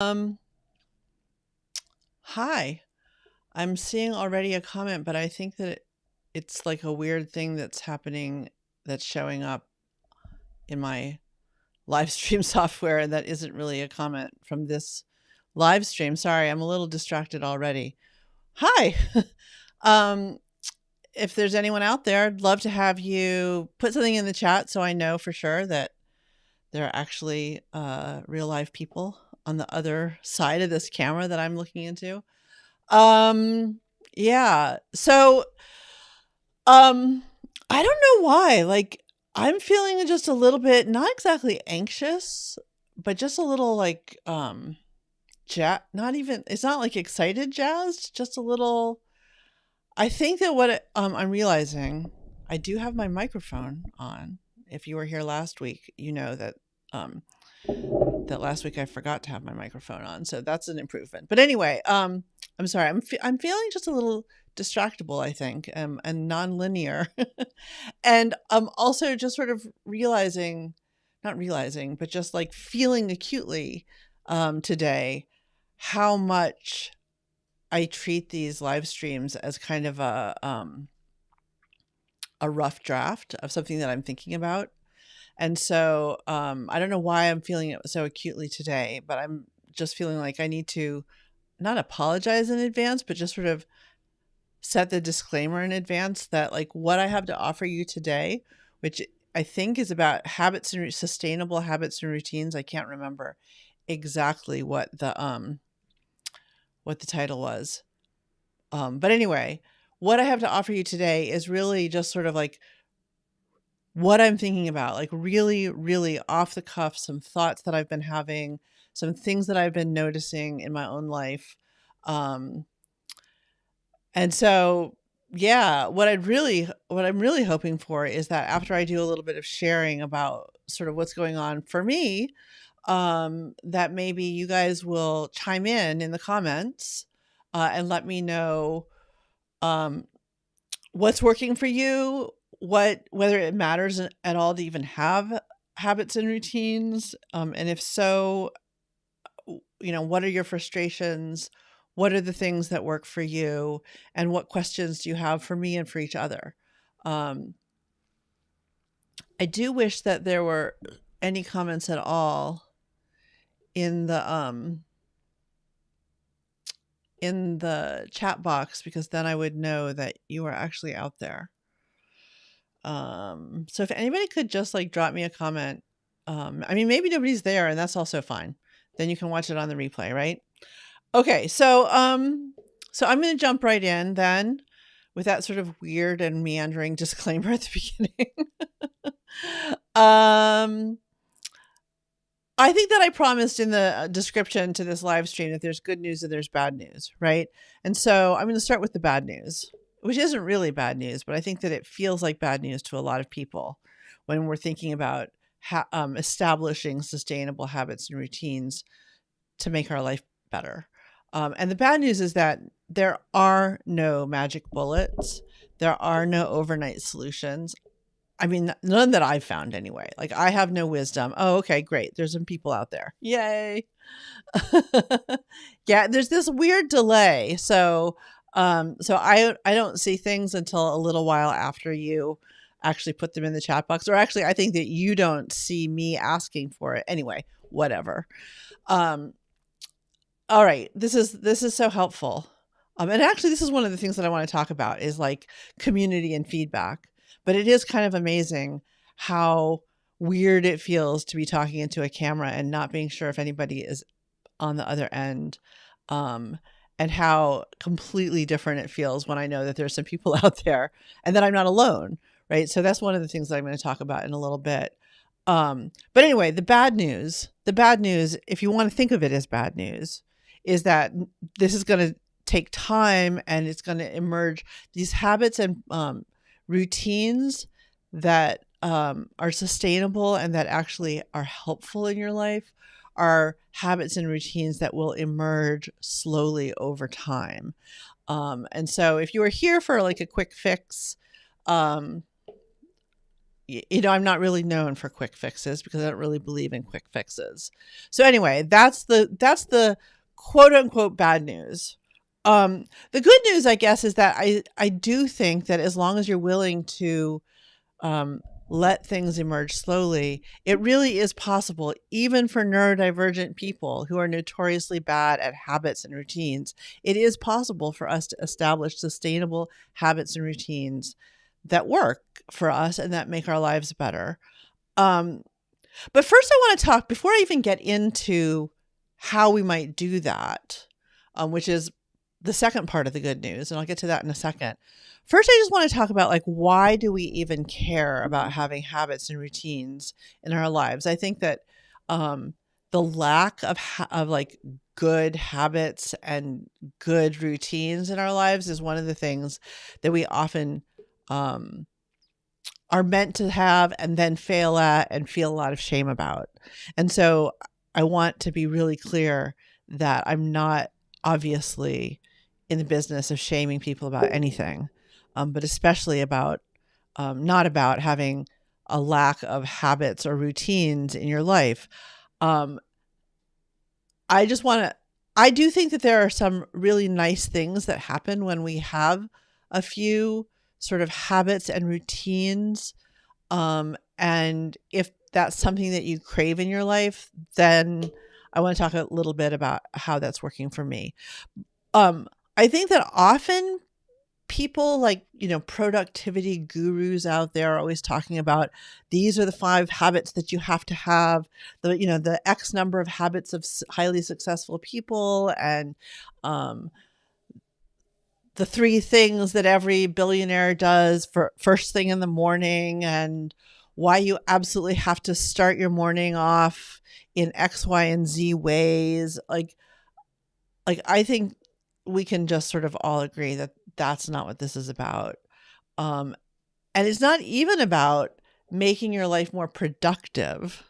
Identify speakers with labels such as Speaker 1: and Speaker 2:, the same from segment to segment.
Speaker 1: Um, Hi. I'm seeing already a comment, but I think that it's like a weird thing that's happening that's showing up in my live stream software and that isn't really a comment from this live stream. Sorry, I'm a little distracted already. Hi. um, if there's anyone out there, I'd love to have you put something in the chat so I know for sure that there are actually real live people on the other side of this camera that I'm looking into. Um, yeah. Um, I don't know why. Like, I'm feeling just a little bit, not exactly anxious, but just a little like, not even, it's not like excited jazzed, just a little. I think that I'm realizing, I do have my microphone on. If you were here last week, you know that, um, that last week I forgot to have my microphone on, so that's an improvement. But anyway, I'm sorry. I'm feeling just a little distractible, I think, and nonlinear, and also just sort of realizing, not realizing, but just like feeling acutely today how much I treat these live streams as kind of a rough draft of something that I'm thinking about. And so, I don't know why I'm feeling it so acutely today, but I'm just feeling like I need to not apologize in advance, but just sort of set the disclaimer in advance that like what I have to offer you today, which I think is about sustainable habits and routines. I can't remember exactly what the title was. But anyway, what I have to offer you today is really just sort of like what I'm thinking about, like really, really off the cuff, some thoughts that I've been having, some things that I've been noticing in my own life. Um, and so, yeah, what I'm really hoping for is that after I do a little bit of sharing about sort of what's going on for me, that maybe you guys will chime in the comments and let me know um, what's working for you, whether it matters at all to even have habits and routines, and if so, what are your frustrations? What are the things that work for you? And what questions do you have for me and for each other? Um, I do wish that there were any comments at all in the chat box, because then I would know that you are actually out there. So if anybody could just like drop me a comment, I mean, maybe nobody's there and that's also fine. Then you can watch it on the replay, right? Okay. So I'm going to jump right in then with that sort of weird and meandering disclaimer at the beginning. um, I think that I promised in the description to this live stream that there's good news and there's bad news, right? And so I'm going to start with the bad news, which isn't really bad news, but I think that it feels like bad news to a lot of people when we're thinking about establishing sustainable habits and routines to make our life better. And the bad news is that there are no magic bullets. There are no overnight solutions. I mean, none that I've found anyway. Like, I have no wisdom. Oh, okay, great. There's some people out there. Yay. Yeah, there's this weird delay. So I don't see things until a little while after you actually put them in the chat box. Or actually, I think that you don't see me asking for it. Anyway, whatever. Um, all right. This is so helpful. And actually, this is one of the things that I want to talk about is like community and feedback. But it is kind of amazing how weird it feels to be talking into a camera and not being sure if anybody is on the other end. Um, and how completely different it feels when I know that there's some people out there and that I'm not alone. Right. So that's one of the things that I'm going to talk about in a little bit. But anyway, the bad news, if you want to think of it as bad news, is that this is going to take time and it's going to emerge these habits and routines that are sustainable and that actually are helpful in your life are habits and routines that will emerge slowly over time. And so if you are here for like a quick fix, um, I'm not really known for quick fixes because I don't really believe in quick fixes. So anyway, that's the quote unquote bad news. The good news, I guess, is that I do think that as long as you're willing to let things emerge slowly, it really is possible, even for neurodivergent people who are notoriously bad at habits and routines. It is possible for us to establish sustainable habits and routines that work for us and that make our lives better. But first, I want to talk, before I even get into how we might do that, which is the second part of the good news, and I'll get to that in a second. First, I just want to talk about, like, why do we even care about having habits and routines in our lives? I think that the lack of like good habits and good routines in our lives is one of the things that we often are meant to have and then fail at and feel a lot of shame about. And so I want to be really clear that I'm not obviously in the business of shaming people about anything, but especially about not about having a lack of habits or routines in your life. I do think that there are some really nice things that happen when we have a few sort of habits and routines. And if that's something that you crave in your life, then I want to talk a little bit about how that's working for me. I think that often people, like, productivity gurus out there are always talking about, these are the 5 habits that you have to have, the X number of habits of highly successful people, and the 3 things that every billionaire does for first thing in the morning, and why you absolutely have to start your morning off in X, Y, and Z ways. Like I think we can just sort of all agree that that's not what this is about. And it's not even about making your life more productive,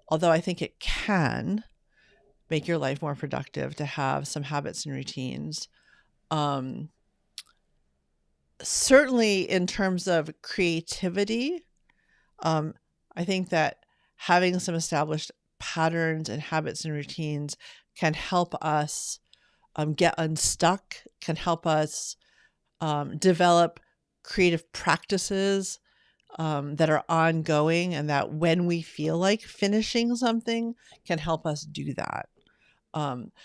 Speaker 1: although I think it can make your life more productive to have some habits and routines. Certainly in terms of creativity, I think that having some established patterns and habits and routines can help us get unstuck, can help us develop creative practices that are ongoing, and that when we feel like finishing something can help us do that.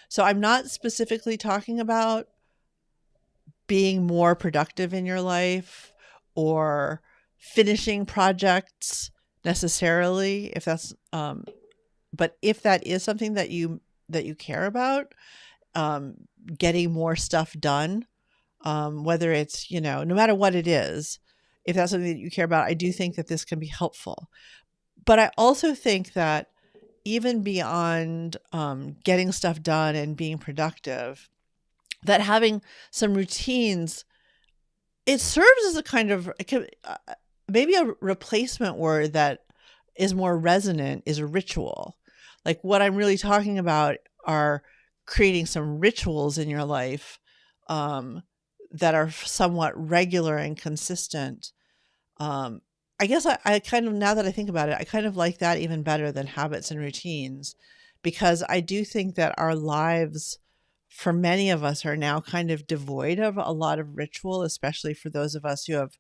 Speaker 1: So I'm not specifically talking about being more productive in your life or finishing projects necessarily, if that's but if that is something that you care about, getting more stuff done, whether it's, no matter what it is, if that's something that you care about, I do think that this can be helpful. But I also think that even beyond getting stuff done and being productive, that having some routines, it serves as a kind of, maybe a replacement word that is more resonant is a ritual. Like, what I'm really talking about are creating some rituals in your life that are somewhat regular and consistent. I guess I kind of, now that I think about it, I kind of like that even better than habits and routines, because I do think that our lives, for many of us, are now kind of devoid of a lot of ritual, especially for those of us who have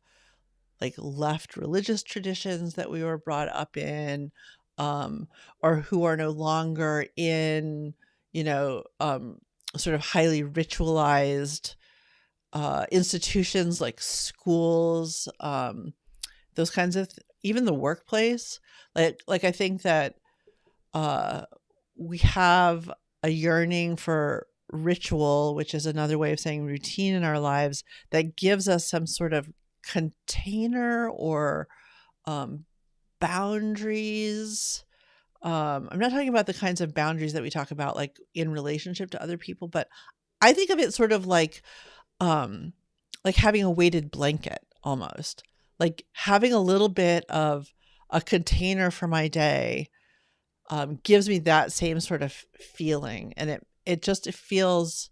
Speaker 1: like left religious traditions that we were brought up in, or who are no longer in, sort of highly ritualized institutions like schools, those kinds of, even the workplace. Like I think that we have a yearning for ritual, which is another way of saying routine in our lives, that gives us some sort of container or boundaries. I'm not talking about the kinds of boundaries that we talk about like in relationship to other people, but I think of it sort of like having a weighted blanket, almost like having a little bit of a container for my day gives me that same sort of feeling. And it feels,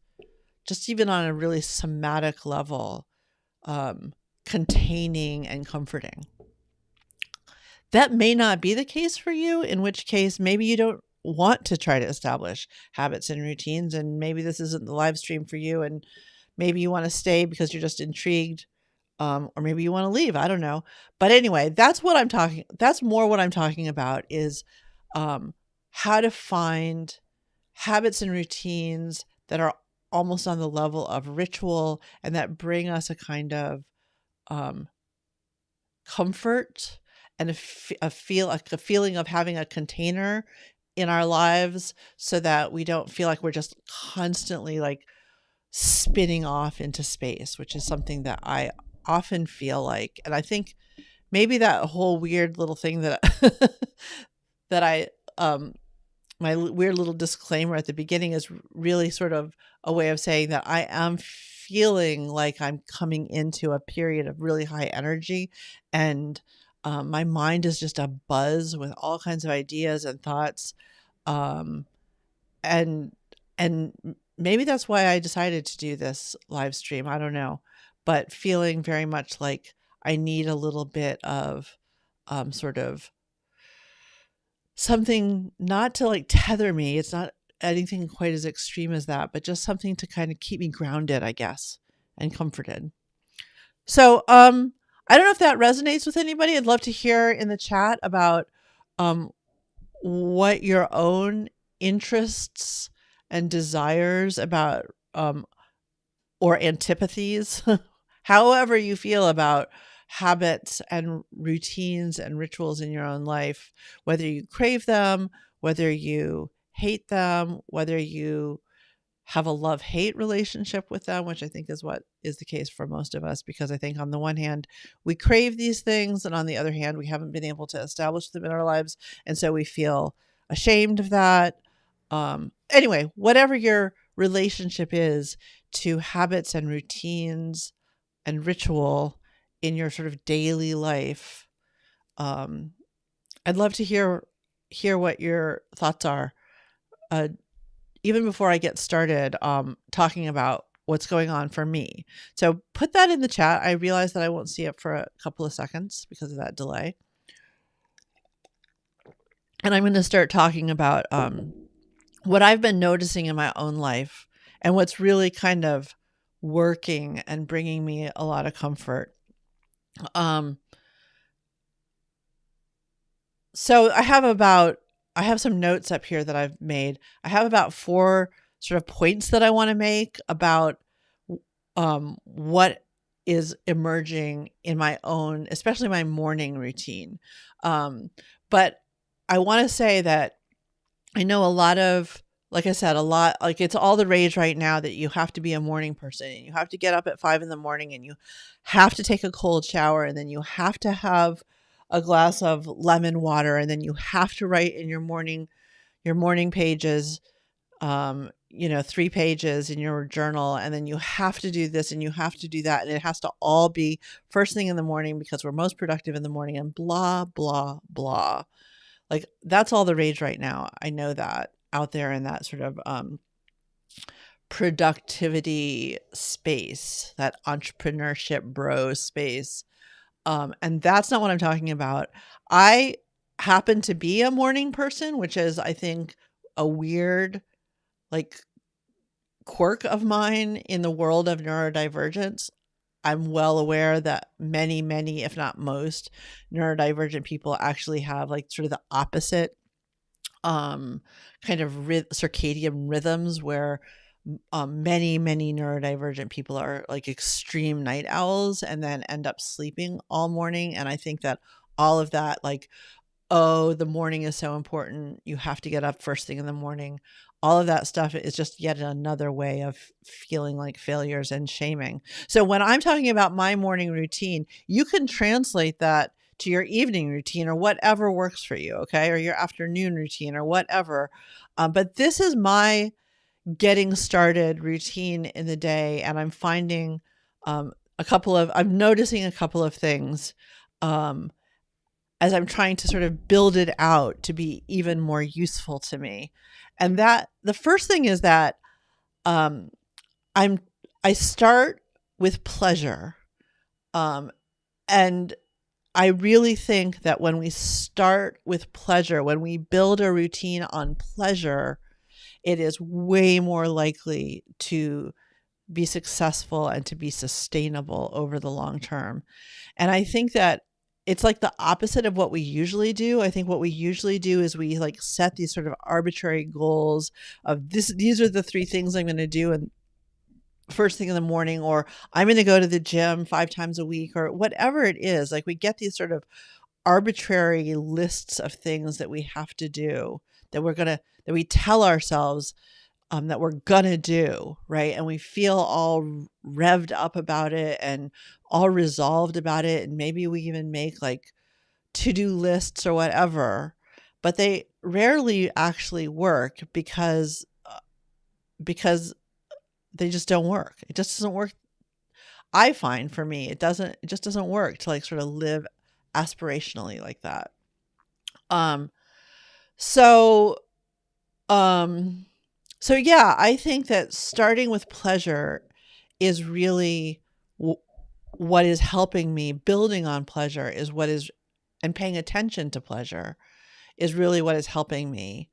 Speaker 1: just even on a really somatic level, containing and comforting. That may not be the case for you, in which case maybe you don't want to try to establish habits and routines, and maybe this isn't the live stream for you, and maybe you want to stay because you're just intrigued, or maybe you want to leave. I don't know. But anyway, that's more what I'm talking about is how to find habits and routines that are almost on the level of ritual and that bring us a kind of comfort and a feeling of having a container in our lives, so that we don't feel like we're just constantly like spinning off into space, which is something that I often feel like. And I think maybe that whole weird little thing that that I my weird little disclaimer at the beginning is really sort of a way of saying that I am feeling like I'm coming into a period of really high energy, and my mind is just a buzz with all kinds of ideas and thoughts, um, and maybe that's why I decided to do this live stream. I don't know, but feeling very much like I need a little bit of sort of something not to like tether me. It's not anything quite as extreme as that, but just something to kind of keep me grounded, I guess, and comforted. So, I don't know if that resonates with anybody. I'd love to hear in the chat about what your own interests and desires about or antipathies, however you feel about habits and routines and rituals in your own life, whether you crave them, whether you hate them, whether you have a love-hate relationship with them, which I think is what is the case for most of us, because I think on the one hand, we crave these things, and on the other hand, we haven't been able to establish them in our lives, and so we feel ashamed of that. Anyway, whatever your relationship is to habits and routines and ritual in your sort of daily life, I'd love to hear what your thoughts are. Even before I get started talking about what's going on for me. So put that in the chat. I realize that I won't see it for a couple of seconds because of that delay. And I'm going to start talking about what I've been noticing in my own life and what's really kind of working and bringing me a lot of comfort. So I have some notes up here that I've made. I have about 4 sort of points that I want to make about what is emerging in my own, especially my morning routine. But I want to say that I know a lot of, like I said, like it's all the rage right now that you have to be a morning person and you have to get up at 5 a.m. and you have to take a cold shower, and then you have to have a glass of lemon water, and then you have to write in your morning pages, 3 pages in your journal, and then you have to do this and you have to do that, and it has to all be first thing in the morning because we're most productive in the morning, and blah blah blah. Like that's all the rage right now. I know that out there in that sort of productivity space, that entrepreneurship bro space. And that's not what I'm talking about. I happen to be a morning person, which is, I think, a weird like quirk of mine in the world of neurodivergence. I'm well aware that many, if not most, neurodivergent people actually have like sort of the opposite kind of circadian rhythms, where many neurodivergent people are like extreme night owls and then end up sleeping all morning. And I think that all of that, like, oh, the morning is so important, you have to get up first thing in the morning, all of that stuff is just yet another way of feeling like failures and shaming. So when I'm talking about my morning routine, you can translate that to your evening routine or whatever works for you, okay? Or your afternoon routine or whatever. But this is my getting started routine in the day, and I'm finding I'm noticing a couple of things as I'm trying to sort of build it out to be even more useful to me. And that the first thing is that I start with pleasure, and I really think that when we start with pleasure, when we build a routine on pleasure, it is way more likely to be successful and to be sustainable over the long term. And I think that it's like the opposite of what we usually do. I think what we usually do is we like set these sort of arbitrary goals of these are the 3 things I'm going to do and first thing in the morning, or I'm going to go to the gym 5 times a week, or whatever it is. Like we get these sort of arbitrary lists of things that we have to do that that we tell ourselves that we're gonna do, right? And we feel all revved up about it and all resolved about it. And maybe we even make like to-do lists or whatever, but they rarely actually work because they just don't work. It just doesn't work. I find for me, it just doesn't work to like sort of live aspirationally like that. So, so yeah, I think that starting with pleasure is really what is helping me. Building on pleasure is and paying attention to pleasure is really what is helping me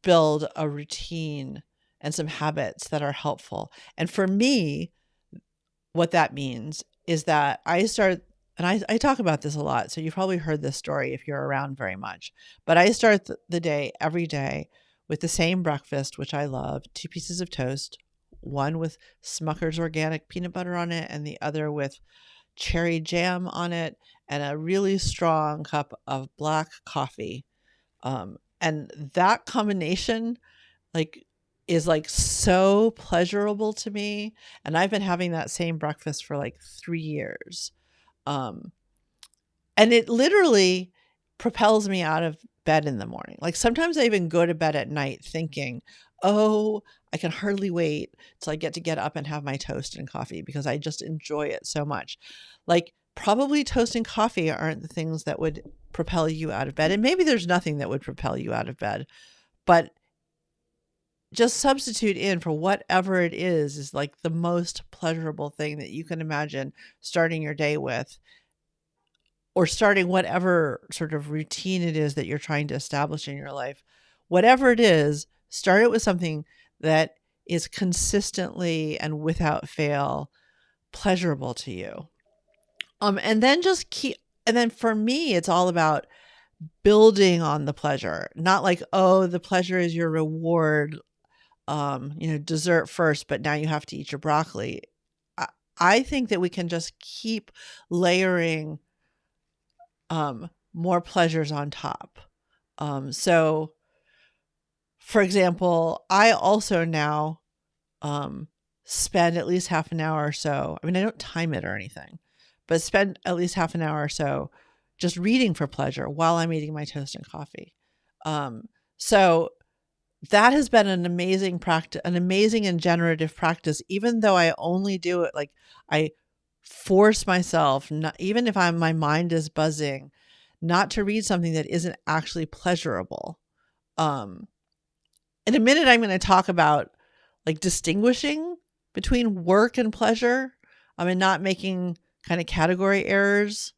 Speaker 1: build a routine and some habits that are helpful. And for me, what that means is that and I talk about this a lot, so you've probably heard this story if you're around very much, but I start the day every day with the same breakfast, which I love, 2 pieces of toast, one with Smucker's organic peanut butter on it and the other with cherry jam on it, and a really strong cup of black coffee. And that combination is like so pleasurable to me. And I've been having that same breakfast for like 3 years. And it literally propels me out of bed in the morning. Like sometimes I even go to bed at night thinking, oh, I can hardly wait till I get to get up and have my toast and coffee because I just enjoy it so much. Like probably toast and coffee aren't the things that would propel you out of bed. And maybe there's nothing that would propel you out of bed, but just substitute in for whatever it is like the most pleasurable thing that you can imagine starting your day with, or starting whatever sort of routine it is that you're trying to establish in your life. Whatever it is, start it with something that is consistently and without fail pleasurable to you. And then for me, it's all about building on the pleasure, not like, oh, the pleasure is your reward, dessert first, but now you have to eat your broccoli. I think that we can just keep layering more pleasures on top. So for example, I also now spend at least half an hour or so. I mean, I don't time it or anything, but spend at least half an hour or so just reading for pleasure while I'm eating my toast and coffee. So that has been an amazing practice, an amazing and generative practice, even though I only do it, like I force myself, not, even if my mind is buzzing, not to read something that isn't actually pleasurable. In a minute, I'm going to talk about like distinguishing between work and pleasure, and not making kind of category errors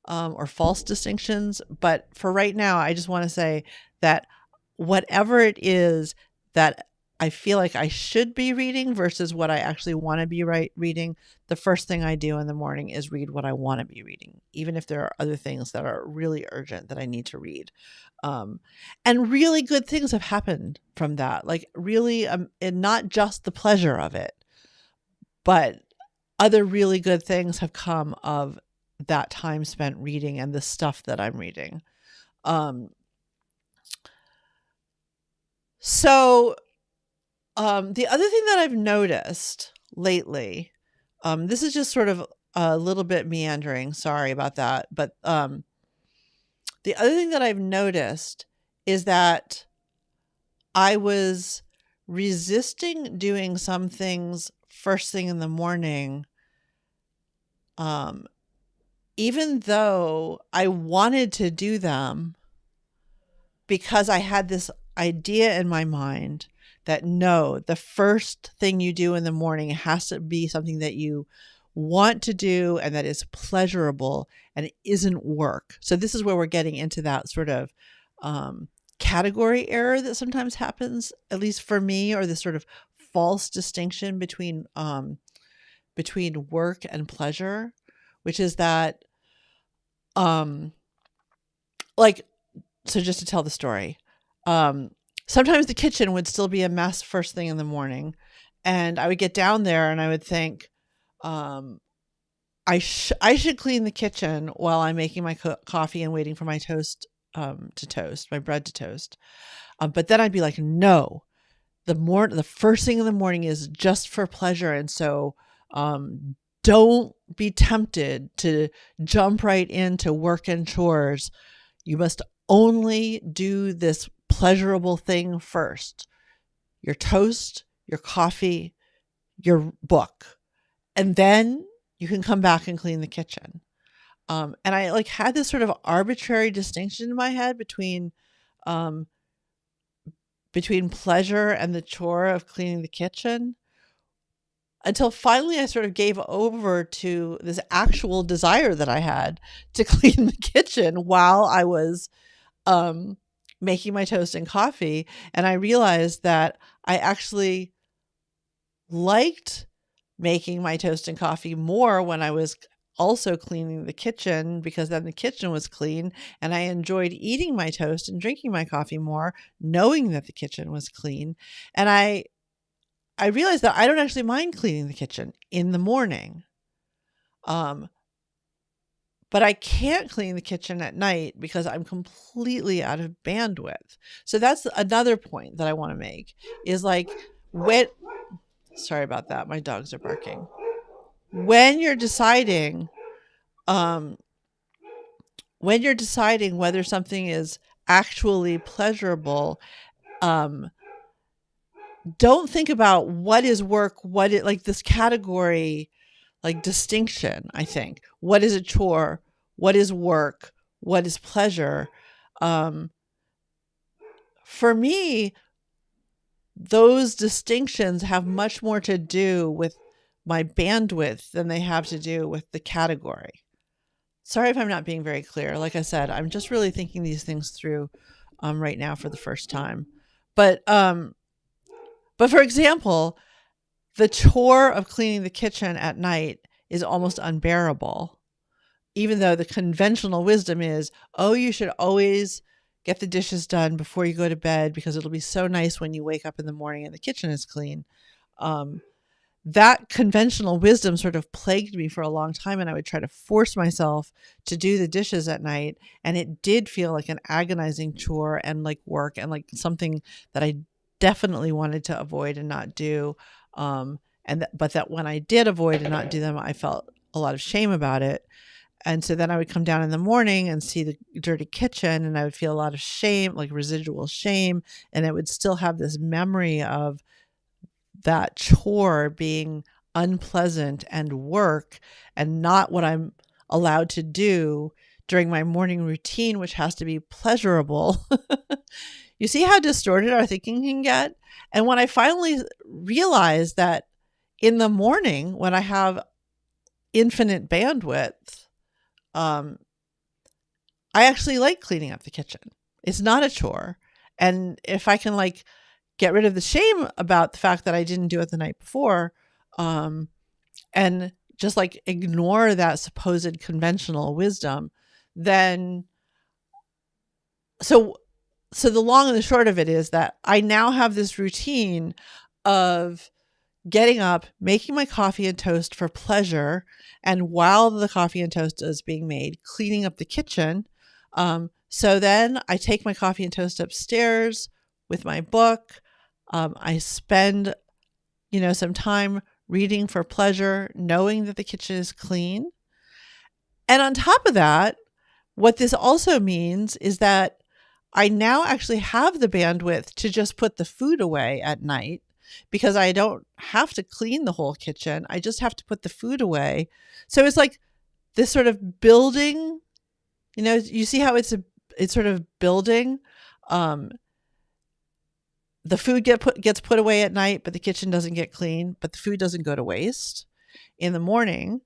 Speaker 1: or false distinctions. But for right now, I just want to say that whatever it is that I feel like I should be reading versus what I actually want to be reading, the first thing I do in the morning is read what I want to be reading, even if there are other things that are really urgent that I need to read. And really good things have happened from that, like really, and not just the pleasure of it, but other really good things have come of that time spent reading and the stuff that I'm reading. So the other thing that I've noticed lately, this is just sort of a little bit meandering, sorry about that, but the other thing that I've noticed is that I was resisting doing some things first thing in the morning, even though I wanted to do them, because I had this idea in my mind that no, the first thing you do in the morning has to be something that you want to do and that is pleasurable and it isn't work. So this is where we're getting into that sort of category error that sometimes happens, at least for me, or this sort of false distinction between work and pleasure, which is that like, so just to tell the story, sometimes the kitchen would still be a mess first thing in the morning, and I would get down there and I would think, I should clean the kitchen while I'm making my coffee and waiting for my toast to toast, my bread to toast. But then I'd be like, no, the first thing in the morning is just for pleasure, and so don't be tempted to jump right into work and chores. You must only do this pleasurable thing first. Your toast, your coffee, your book. And then you can come back and clean the kitchen. And I like had this sort of arbitrary distinction in my head between pleasure and the chore of cleaning the kitchen, until finally I sort of gave over to this actual desire that I had to clean the kitchen while I was making my toast and coffee. And I realized that I actually liked making my toast and coffee more when I was also cleaning the kitchen, because then the kitchen was clean, and I enjoyed eating my toast and drinking my coffee more, knowing that the kitchen was clean. And I realized that I don't actually mind cleaning the kitchen in the morning. But I can't clean the kitchen at night because I'm completely out of bandwidth. So that's another point that I want to make, is like, sorry about that. My dogs are barking. When you're deciding whether something is actually pleasurable, don't think about what is work, like this category, like distinction, I think. What is a chore? What is work? What is pleasure? For me, those distinctions have much more to do with my bandwidth than they have to do with the category. Sorry if I'm not being very clear. Like I said, I'm just really thinking these things through right now for the first time. But for example, the chore of cleaning the kitchen at night is almost unbearable, even though the conventional wisdom is, oh, you should always get the dishes done before you go to bed because it'll be so nice when you wake up in the morning and the kitchen is clean. That conventional wisdom sort of plagued me for a long time, and I would try to force myself to do the dishes at night, and it did feel like an agonizing chore and like work and like something that I definitely wanted to avoid and not do. But that when I did avoid and not do them, I felt a lot of shame about it. And so then I would come down in the morning and see the dirty kitchen, and I would feel a lot of shame, like residual shame. And I would still have this memory of that chore being unpleasant and work and not what I'm allowed to do during my morning routine, which has to be pleasurable. You see how distorted our thinking can get? And when I finally realized that in the morning, when I have infinite bandwidth, I actually like cleaning up the kitchen. It's not a chore. And if I can like get rid of the shame about the fact that I didn't do it the night before, and just like ignore that supposed conventional wisdom, then so the long and the short of it is that I now have this routine of getting up, making my coffee and toast for pleasure, and while the coffee and toast is being made, cleaning up the kitchen. So then I take my coffee and toast upstairs with my book. I spend, some time reading for pleasure, knowing that the kitchen is clean. And on top of that, what this also means is that I now actually have the bandwidth to just put the food away at night, because I don't have to clean the whole kitchen. I just have to put the food away. So it's like this sort of building, you see how it's sort of building. The food gets put away at night, but the kitchen doesn't get clean, but the food doesn't go to waste. in the morning,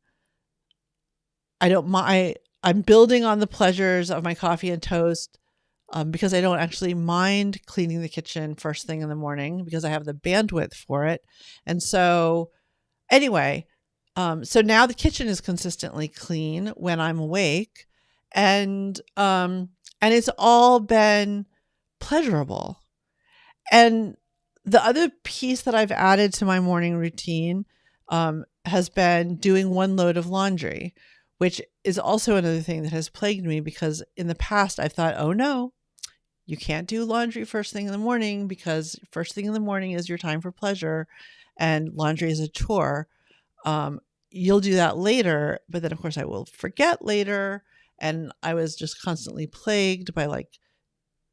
Speaker 1: I don't mind. I'm building on the pleasures of my coffee and toast because I don't actually mind cleaning the kitchen first thing in the morning because I have the bandwidth for it. And so, anyway, so now the kitchen is consistently clean when I'm awake, and it's all been pleasurable. And the other piece that I've added to my morning routine has been doing one load of laundry, which is also another thing that has plagued me because in the past I've thought, oh no, you can't do laundry first thing in the morning because first thing in the morning is your time for pleasure and laundry is a chore. You'll do that later, but then of course I will forget later. And I was just constantly plagued by like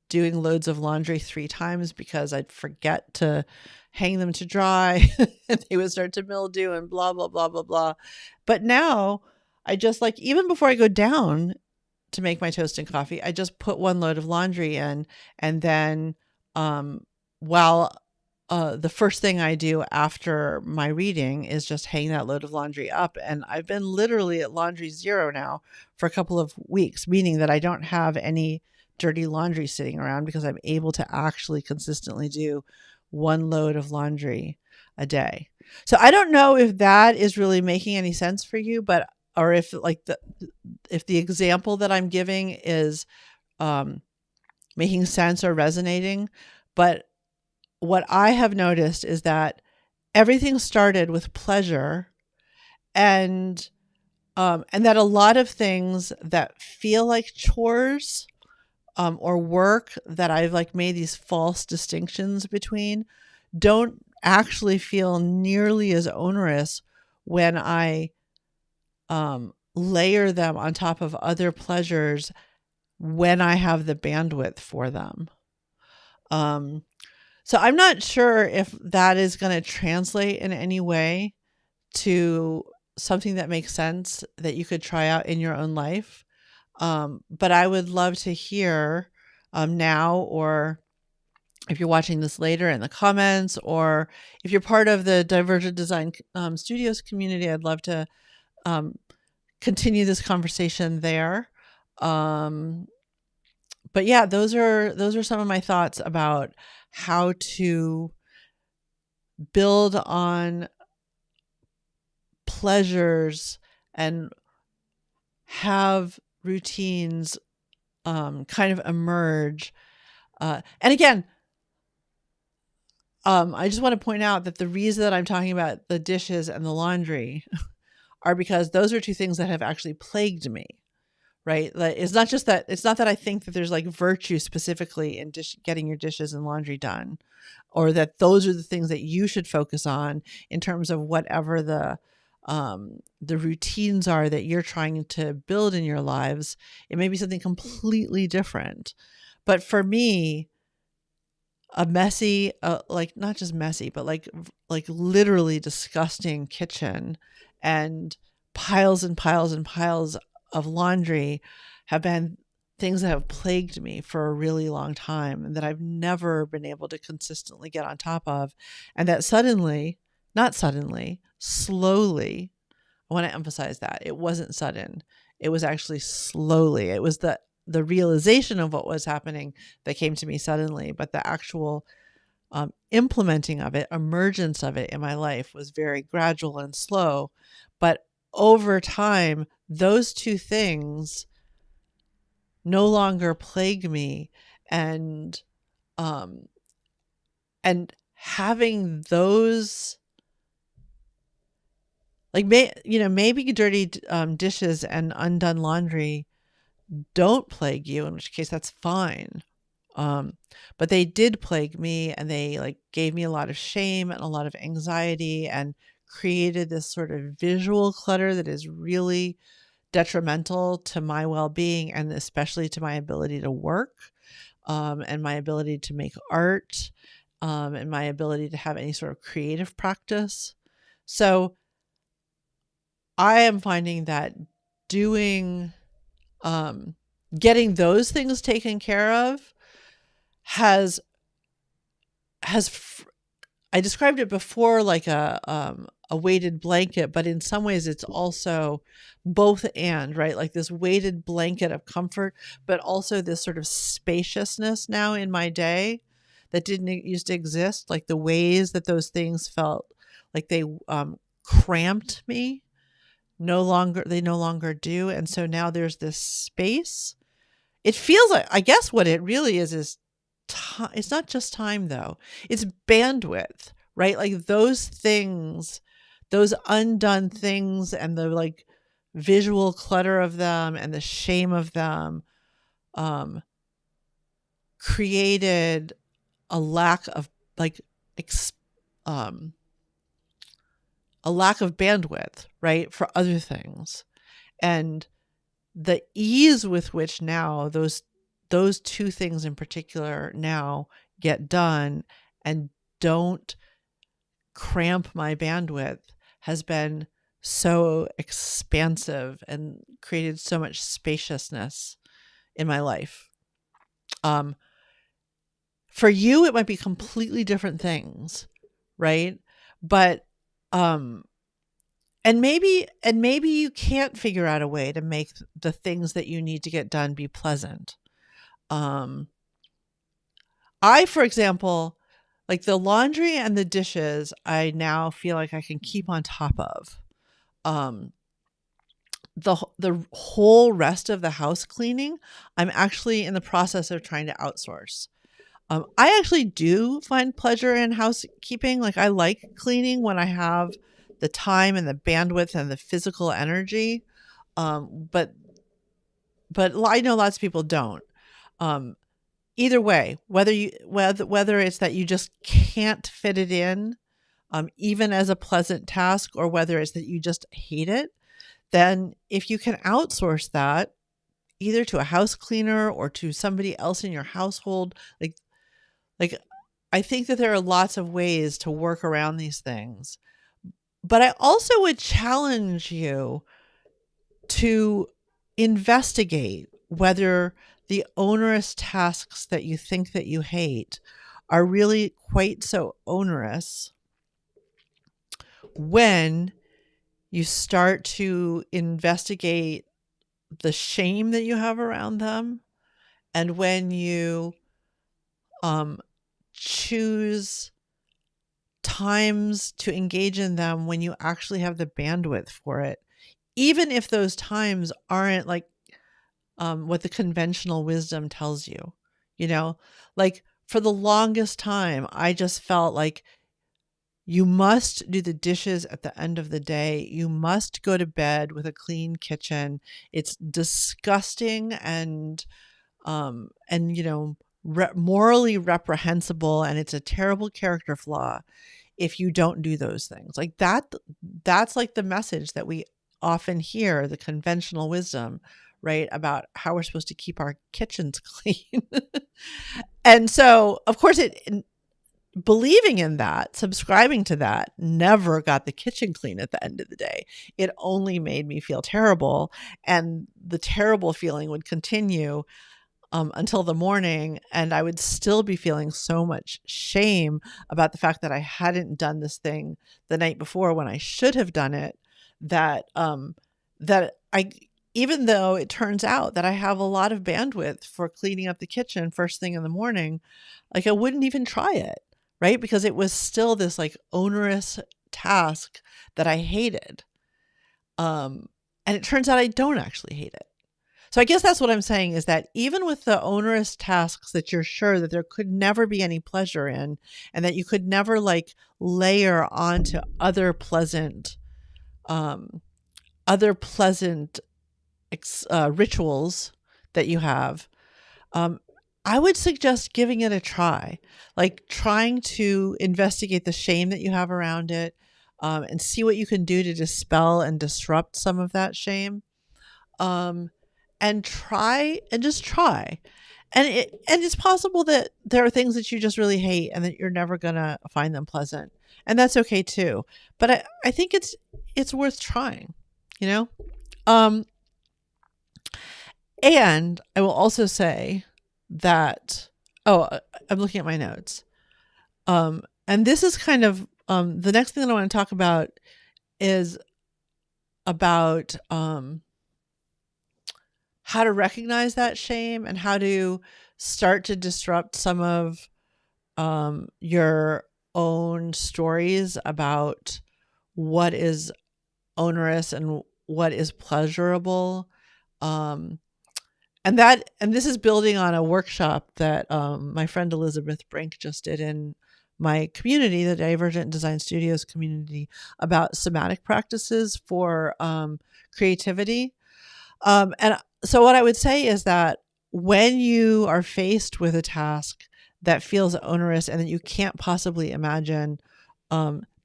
Speaker 1: doing loads of laundry 3 times because I'd forget to hang them to dry and they would start to mildew and blah, blah, blah, blah, blah. But now I just like, even before I go down to make my toast and coffee, I just put one load of laundry in. And then while the first thing I do after my reading is just hang that load of laundry up. And I've been literally at laundry zero now for a couple of weeks, meaning that I don't have any dirty laundry sitting around because I'm able to actually consistently do one load of laundry a day. So I don't know if that is really making any sense for you, but or if like if the example that I'm giving is making sense or resonating. But what I have noticed is that everything started with pleasure, and that a lot of things that feel like chores or work that I've like made these false distinctions between don't actually feel nearly as onerous when I layer them on top of other pleasures when I have the bandwidth for them. So I'm not sure if that is going to translate in any way to something that makes sense that you could try out in your own life. But I would love to hear now, or if you're watching this later, in the comments, or if you're part of the Divergent Design Studios community, I'd love to continue this conversation there. But yeah, those are some of my thoughts about how to build on pleasures and have routines kind of emerge. And again, I just want to point out that the reason that I'm talking about the dishes and the laundry are because those are two things that have actually plagued me, right? Like, it's not that I think that there's like virtue specifically in getting your dishes and laundry done, or that those are the things that you should focus on in terms of whatever the routines are that you're trying to build in your lives. It may be something completely different. But for me, a messy, like not just messy, but like literally disgusting kitchen and piles and piles and piles of laundry have been things that have plagued me for a really long time and that I've never been able to consistently get on top of. And that slowly, I want to emphasize that it wasn't sudden. It was actually slowly. It was the realization of what was happening that came to me suddenly, but the actual implementing of it, emergence of it in my life was very gradual and slow. But over time, those two things no longer plague me, and having those, like, maybe dirty dishes and undone laundry don't plague you, in which case that's fine. But they did plague me, and they like gave me a lot of shame and a lot of anxiety and created this sort of visual clutter that is really detrimental to my well-being, and especially to my ability to work, and my ability to make art, and my ability to have any sort of creative practice. So I am finding that getting those things taken care of has I described it before like a weighted blanket, but in some ways it's also both and, right? Like this weighted blanket of comfort, but also this sort of spaciousness now in my day that didn't used to exist. Like the ways that those things felt like they cramped me, they no longer do. And so now there's this space. It feels like, I guess what it really is time. It's not just time though. It's bandwidth, right? Like those things, those undone things and the like visual clutter of them and the shame of them created a lack of like a lack of bandwidth, right, for other things. And the ease with which now those two things in particular now get done and don't cramp my bandwidth has been so expansive and created so much spaciousness in my life. For you, it might be completely different things, right? But and maybe you can't figure out a way to make the things that you need to get done be pleasant. I, for example, like the laundry and the dishes, I now feel like I can keep on top of. The whole rest of the house cleaning, I'm actually in the process of trying to outsource. I actually do find pleasure in housekeeping. Like I like cleaning when I have the time and the bandwidth and the physical energy. But I know lots of people don't. Either way, whether it's that you just can't fit it in, even as a pleasant task, or whether it's that you just hate it, then if you can outsource that either to a house cleaner or to somebody else in your household, like I think that there are lots of ways to work around these things. But I also would challenge you to investigate whether the onerous tasks that you think that you hate are really quite so onerous when you start to investigate the shame that you have around them, and when you choose times to engage in them when you actually have the bandwidth for it, even if those times aren't like what the conventional wisdom tells you. Like for the longest time, I just felt like you must do the dishes at the end of the day. You must go to bed with a clean kitchen. It's disgusting and morally reprehensible, and it's a terrible character flaw if you don't do those things. Like that's like the message that we often hear, the conventional wisdom, right, about how we're supposed to keep our kitchens clean. And so, of course, believing in that, subscribing to that, never got the kitchen clean at the end of the day. It only made me feel terrible, and the terrible feeling would continue until the morning, and I would still be feeling so much shame about the fact that I hadn't done this thing the night before when I should have done it. That I, even though it turns out that I have a lot of bandwidth for cleaning up the kitchen first thing in the morning, like I wouldn't even try it, right? Because it was still this like onerous task that I hated. And it turns out I don't actually hate it. So I guess that's what I'm saying, is that even with the onerous tasks that you're sure that there could never be any pleasure in, and that you could never like layer onto other pleasant rituals that you have, I would suggest giving it a try, like trying to investigate the shame that you have around it, and see what you can do to dispel and disrupt some of that shame. And just try. And it's possible that there are things that you just really hate and that you're never going to find them pleasant. And that's okay too. But I think it's worth trying, And I will also say that, I'm looking at my notes. And this is kind of the next thing that I want to talk about is about how to recognize that shame and how to start to disrupt some of your own stories about what is onerous and what is pleasurable. Um, and this is building on a workshop that my friend Elizabeth Brink just did in my community, the Divergent Design Studios community, about somatic practices for creativity. And so, what I would say is that when you are faced with a task that feels onerous and that you can't possibly imagine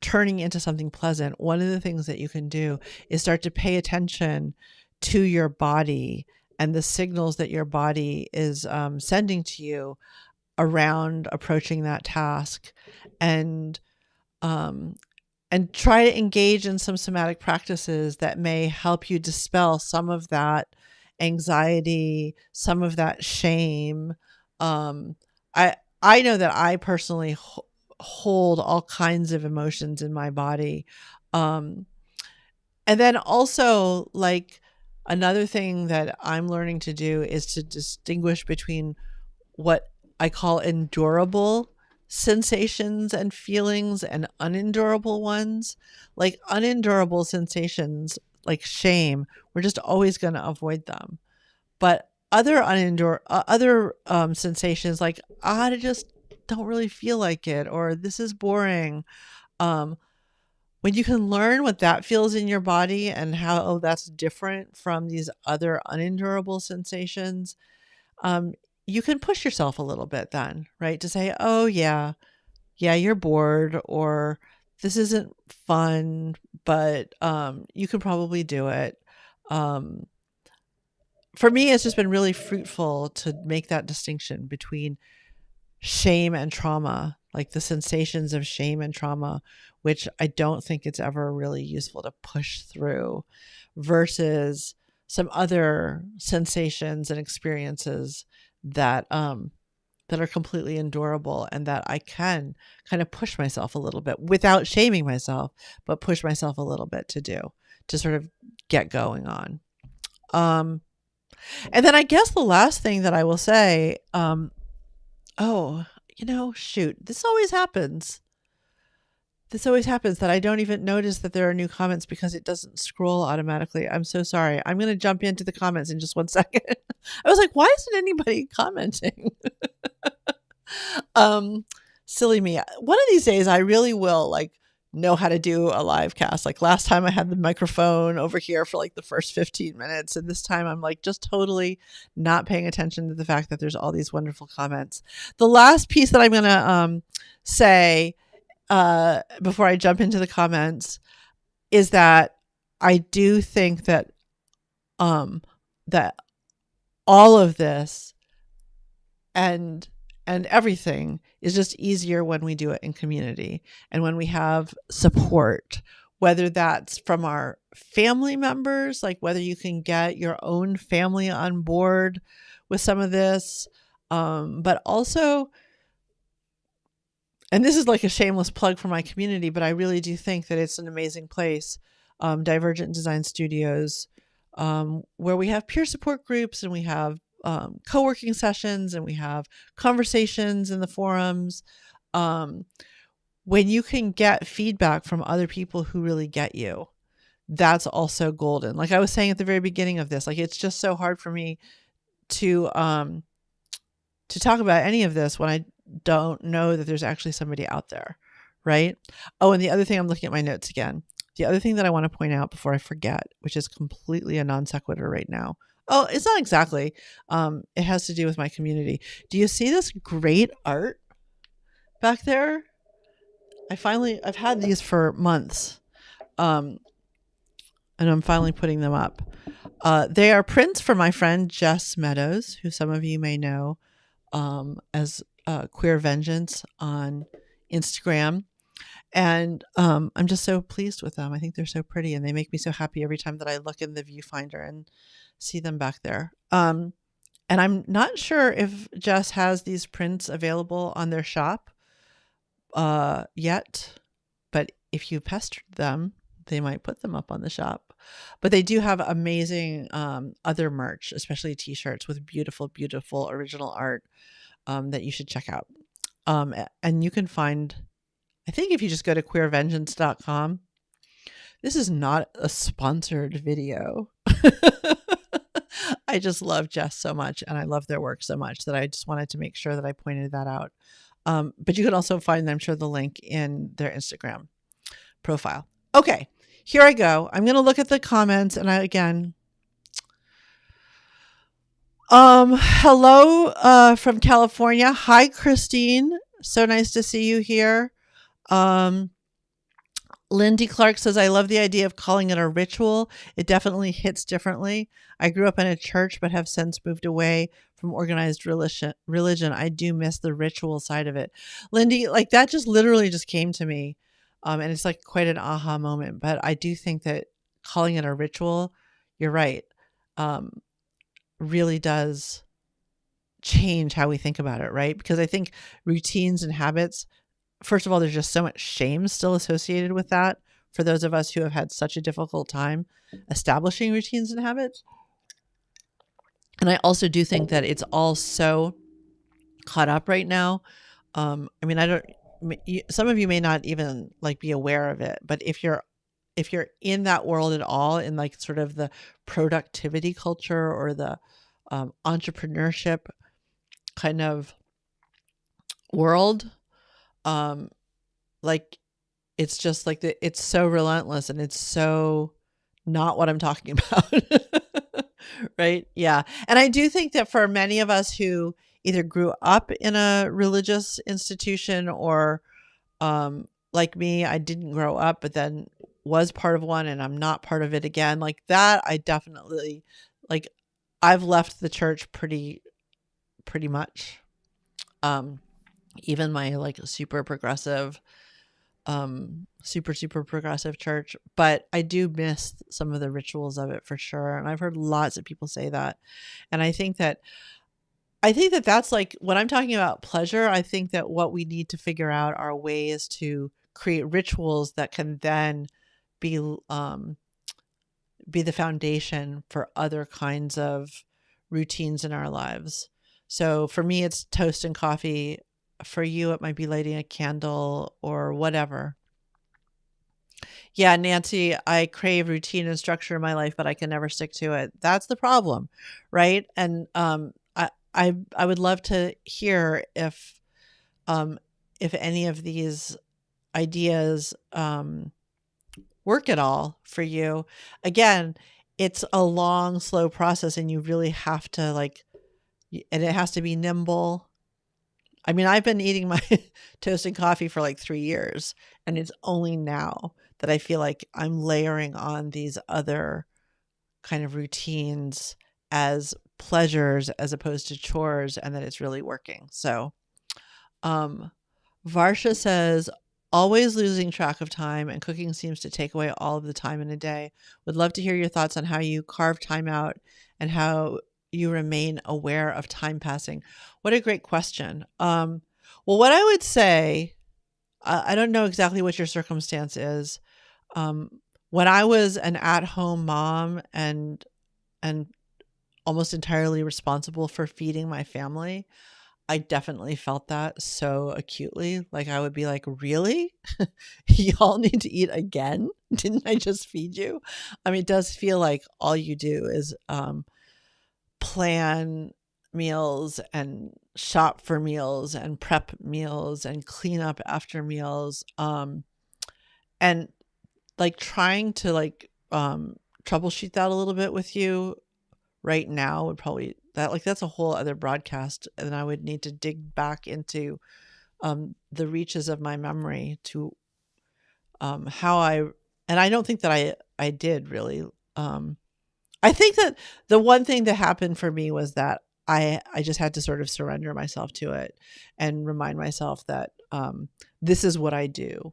Speaker 1: turning into something pleasant, one of the things that you can do is start to pay attention to your body and the signals that your body is sending to you around approaching that task, and um, and try to engage in some somatic practices that may help you dispel some of that anxiety, some of that shame. Um, I know that I personally hold all kinds of emotions in my body. Um, and then also, like, another thing that I'm learning to do is to distinguish between what I call endurable sensations and feelings and unendurable ones. Like, unendurable sensations, like shame, we're just always going to avoid them. But other sensations, like, I just don't really feel like it, or this is boring. Um, when you can learn what that feels in your body and how that's different from these other unendurable sensations, um, you can push yourself a little bit then, right? To say, oh, yeah, you're bored, or this isn't fun, but you can probably do it. Um, for me, it's just been really fruitful to make that distinction between shame and trauma, like the sensations of shame and trauma, which I don't think it's ever really useful to push through, versus some other sensations and experiences that that are completely endurable and that I can kind of push myself a little bit without shaming myself, but push myself a little bit to do, to sort of get going on. Um, and then I guess the last thing that I will say, oh, shoot, this always happens. This always happens that I don't even notice that there are new comments because it doesn't scroll automatically. I'm so sorry. I'm going to jump into the comments in just 1 second. I was like, why isn't anybody commenting? um, Silly me. One of these days, I really will know how to do a live cast. Like last time, I had the microphone over here for like the first 15 minutes, and this time I'm like just totally not paying attention to the fact that there's all these wonderful comments. The last piece that I'm gonna say before I jump into the comments is that I do think that that all of this and everything is just easier when we do it in community and when we have support, whether that's from our family members, like whether you can get your own family on board with some of this, but also, and this is like a shameless plug for my community, but I really do think that it's an amazing place, Divergent Design Studios, where we have peer support groups and we have co-working sessions and we have conversations in the forums. When you can get feedback from other people who really get you, that's also golden. Like I was saying at the very beginning of this, like it's just so hard for me to talk about any of this when I don't know that there's actually somebody out there, right? Oh, and the other thing, I'm looking at my notes again. The other thing that I want to point out before I forget, which is completely a non sequitur right now. Oh, it's not exactly. It has to do with my community. Do you see this great art back there? I've had these for months, and I'm finally putting them up. They are prints from my friend Jess Meadows, who some of you may know as Queer Vengeance on Instagram. And I'm just so pleased with them. I think they're so pretty and they make me so happy every time that I look in the viewfinder and see them back there. And I'm not sure if Jess has these prints available on their shop, yet, but if you pestered them, they might put them up on the shop. But they do have amazing other merch, especially t-shirts with beautiful, beautiful original art that you should check out. And you can find, I think if you just go to queervengeance.com, this is not a sponsored video. I just love Jess so much and I love their work so much that I just wanted to make sure that I pointed that out. But you can also find, I'm sure, the link in their Instagram profile. Okay, here I go. I'm going to look at the comments and hello from California. Hi, Christine. So nice to see you here. Lindy Clark says, I love the idea of calling it a ritual. It definitely hits differently. I grew up in a church, but have since moved away from organized religion. I do miss the ritual side of it. Lindy, like that just literally just came to me. And it's like quite an aha moment. But I do think that calling it a ritual, you're right, really does change how we think about it, right? Because I think routines and habits, first of all, there's just so much shame still associated with that for those of us who have had such a difficult time establishing routines and habits. And I also do think that it's all so caught up right now. I mean, some of you may not even like be aware of it, but if you're in that world at all, in like sort of the productivity culture or the entrepreneurship kind of world, like it's just like it's so relentless and it's so not what I'm talking about. Right? Yeah. And I do think that for many of us who either grew up in a religious institution or like me, I didn't grow up, but then was part of one and I'm not part of it again. Like that, I definitely, like, I've left the church pretty much. Even my like super progressive church, but I do miss some of the rituals of it for sure. And I've heard lots of people say that. And I think that that's like when I'm talking about pleasure, I think that what we need to figure out are ways to create rituals that can then be the foundation for other kinds of routines in our lives. So for me, it's toast and coffee. For you, it might be lighting a candle or whatever. Yeah, Nancy, I crave routine and structure in my life, but I can never stick to it. That's the problem, right? And I would love to hear if any of these ideas work at all for you. Again, it's a long, slow process, and you really have to and it has to be nimble. I mean, I've been eating my toast and coffee for like 3 years, and it's only now that I feel like I'm layering on these other kind of routines as pleasures as opposed to chores, and that it's really working. So, Varsha says, always losing track of time, and cooking seems to take away all of the time in a day. Would love to hear your thoughts on how you carve time out and how you remain aware of time passing. What a great question. Well, what I would say, I don't know exactly what your circumstance is. When I was an at-home mom and almost entirely responsible for feeding my family, I definitely felt that so acutely. Like I would be like, really? Y'all need to eat again? Didn't I just feed you? I mean, it does feel like all you do is plan meals and shop for meals and prep meals and clean up after meals. And like trying to troubleshoot that a little bit with you right now would probably that's a whole other broadcast, and I would need to dig back into the reaches of my memory to how I don't think that I did really. I think that the one thing that happened for me was that I just had to sort of surrender myself to it and remind myself that this is what I do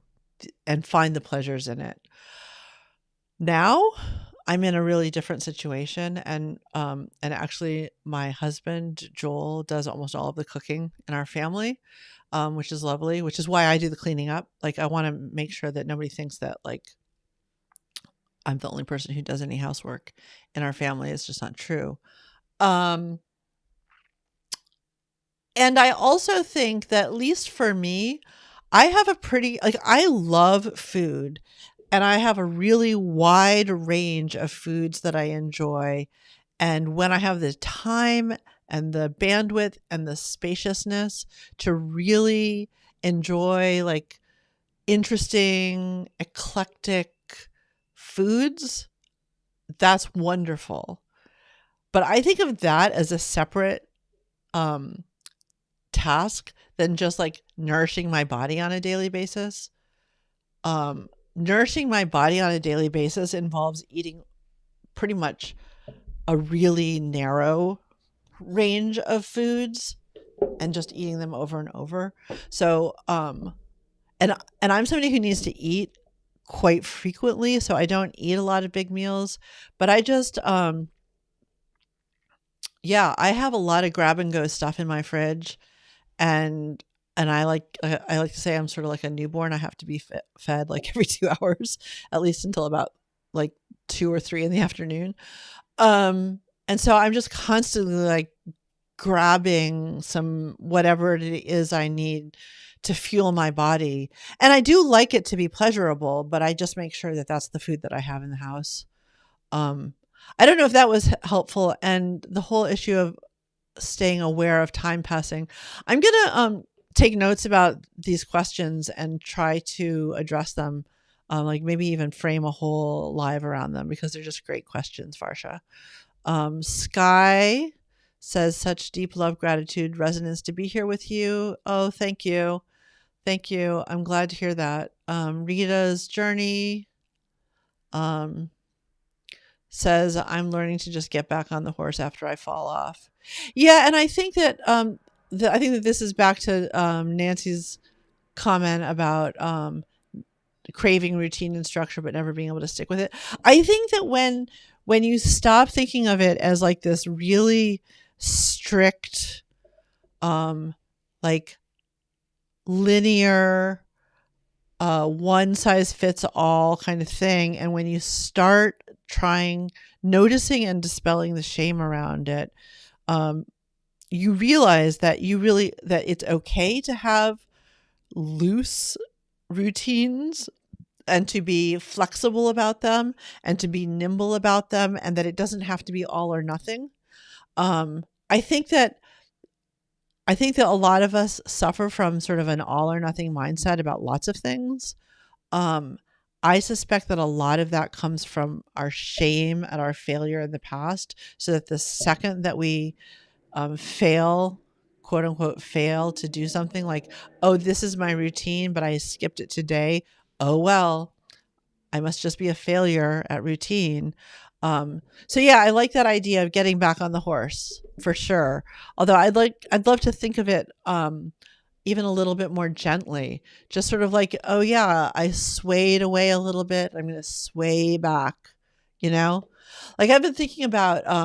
Speaker 1: and find the pleasures in it. Now, I'm in a really different situation, and actually my husband Joel does almost all of the cooking in our family, which is lovely, which is why I do the cleaning up. Like, I want to make sure that nobody thinks that like I'm the only person who does any housework in our family. It's just not true. Um, and I also think that, at least for me, I have a pretty, like, I love food, and I have a really wide range of foods that I enjoy. And when I have the time and the bandwidth and the spaciousness to really enjoy like interesting, eclectic foods, that's wonderful. But I think of that as a separate um, task than just like nourishing my body on a daily basis. Nourishing my body on a daily basis involves eating pretty much a really narrow range of foods and just eating them over and over. So, and I'm somebody who needs to eat quite frequently, so I don't eat a lot of big meals, but I just, yeah, I have a lot of grab and go stuff in my fridge, and I like to say I'm sort of like a newborn. I have to be fed like every 2 hours, at least until about like 2 or 3 in the afternoon. And so I'm just constantly like grabbing some whatever it is I need to fuel my body. And I do like it to be pleasurable, but I just make sure that that's the food that I have in the house. Um, I don't know if that was helpful. And the whole issue of staying aware of time passing, I'm going to take notes about these questions and try to address them. Like maybe even frame a whole live around them, because they're just great questions, Varsha. Sky says, such deep love, gratitude, resonance to be here with you. Oh, thank you. Thank you. I'm glad to hear that. Rita's journey says, I'm learning to just get back on the horse after I fall off. Yeah, and I think that I think that this is back to Nancy's comment about craving routine and structure but never being able to stick with it. I think that when you stop thinking of it as like this really strict like linear one size fits all kind of thing, and when you start noticing and dispelling the shame around it, you realize that that it's okay to have loose routines and to be flexible about them and to be nimble about them, and that it doesn't have to be all or nothing. I think that a lot of us suffer from sort of an all or nothing mindset about lots of things. I suspect that a lot of that comes from our shame at our failure in the past, so that the second that we fail, quote unquote, fail to do something, like, oh, this is my routine, but I skipped it today. Oh, well, I must just be a failure at routine. So yeah, I like that idea of getting back on the horse for sure. Although I'd love to think of it even a little bit more gently, just sort of like, oh yeah, I swayed away a little bit, I'm going to sway back, like I've been thinking about, I